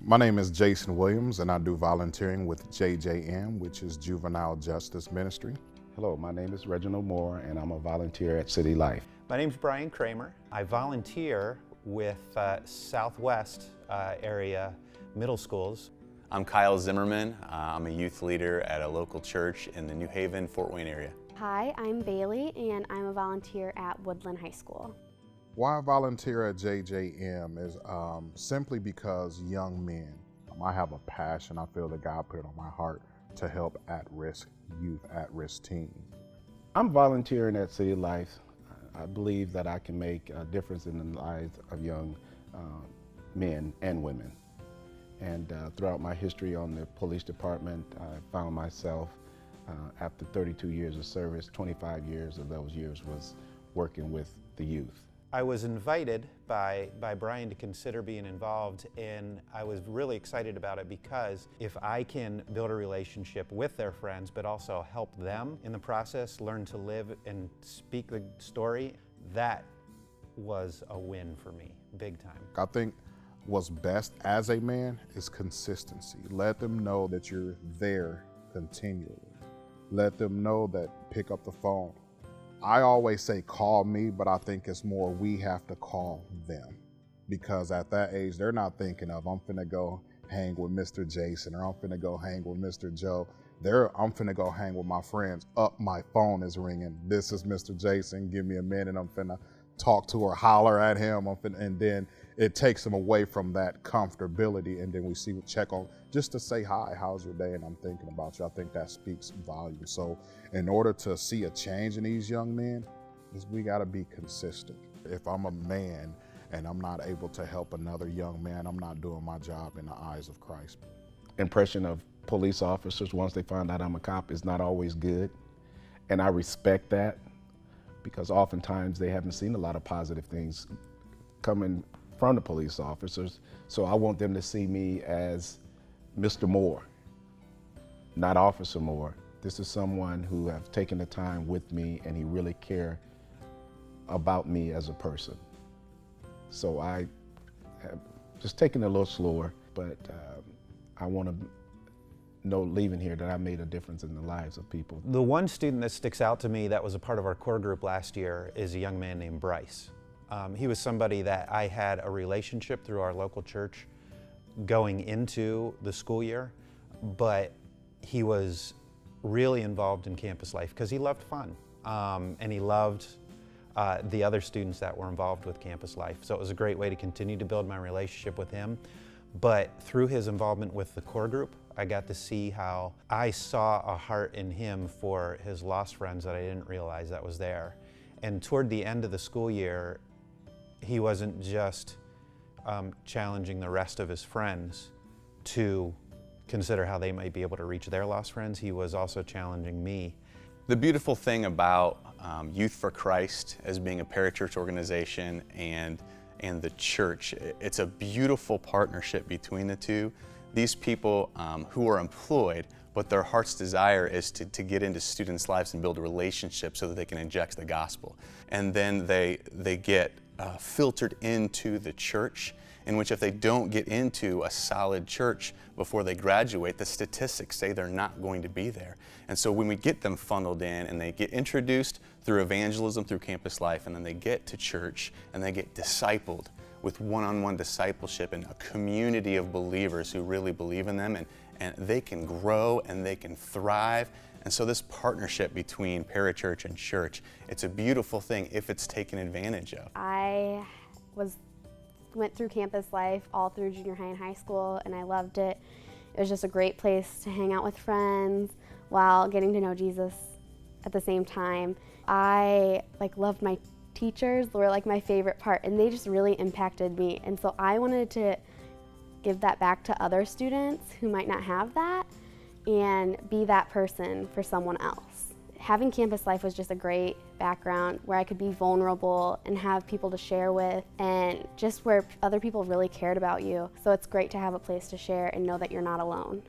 My name is Jason Williams, and I do volunteering with JJM, which is Juvenile Justice Ministry. Hello, my name is Reginald Moore, and I'm a volunteer at City Life. My name is Brian Kramer. I volunteer with Southwest area middle schools. I'm Kyle Zimmerman. I'm a youth leader at a local church in the New Haven, Fort Wayne area. Hi, I'm Bailey, and I'm a volunteer at Woodland High School. Why I volunteer at JJM is simply because young men, I have a passion, I feel that God put it on my heart to help at-risk youth, at-risk teens. I'm volunteering at City Life. I believe that I can make a difference in the lives of young men and women. And throughout my history on the police department, I found myself, after 32 years of service, 25 years of those years was working with the youth. I was invited by Brian to consider being involved, and I was really excited about it because if I can build a relationship with their friends but also help them in the process learn to live and speak the story, that was a win for me, big time. I think what's best as a man is consistency. Let them know that you're there continually. Let them know that pick up the phone. I always say call me, but I think it's more we have to call them, because at that age, they're not thinking of, I'm finna go hang with Mr. Jason, or I'm finna go hang with Mr. Joe. I'm finna go hang with my friends. My phone is ringing. This is Mr. Jason, give me a minute, I'm finna talk to or holler at him, and then it takes them away from that comfortability, and then we check on just to say hi, how's your day, and I'm thinking about you. I think that speaks volumes. So in order to see a change in these young men, we gotta be consistent. If I'm a man and I'm not able to help another young man, I'm not doing my job in the eyes of Christ. Impression of police officers once they find out I'm a cop is not always good, and I respect that, because oftentimes they haven't seen a lot of positive things coming from the police officers. So I want them to see me as Mr. Moore, not Officer Moore. This is someone who have taken the time with me, and he really care about me as a person. So I have just taken it a little slower, but I want to know leaving here that I made a difference in the lives of people. The one student that sticks out to me that was a part of our core group last year is a young man named Bryce. He was somebody that I had a relationship through our local church going into the school year, but he was really involved in campus life because he loved fun, and he loved the other students that were involved with campus life. So it was a great way to continue to build my relationship with him. But through his involvement with the core group, I got to see how I saw a heart in him for his lost friends that I didn't realize that was there. And toward the end of the school year, he wasn't just challenging the rest of his friends to consider how they might be able to reach their lost friends. He was also challenging me. The beautiful thing about Youth for Christ as being a parachurch organization and the church, it's a beautiful partnership between the two. These people who are employed, but their heart's desire is to get into students' lives and build a relationship so that they can inject the gospel. And then they get filtered into the church, in which if they don't get into a solid church before they graduate, the statistics say they're not going to be there. And so when we get them funneled in and they get introduced through evangelism, through campus life, and then they get to church and they get discipled with one-on-one discipleship and a community of believers who really believe in them, and they can grow and they can thrive. And so this partnership between parachurch and church, it's a beautiful thing if it's taken advantage of. I went through campus life all through junior high and high school, and I loved it. It was just a great place to hang out with friends while getting to know Jesus at the same time. I loved my teachers. They were my favorite part, and they just really impacted me. And so I wanted to give that back to other students who might not have that and be that person for someone else. Having campus life was just a great background where I could be vulnerable and have people to share with, and just where other people really cared about you. So it's great to have a place to share and know that you're not alone.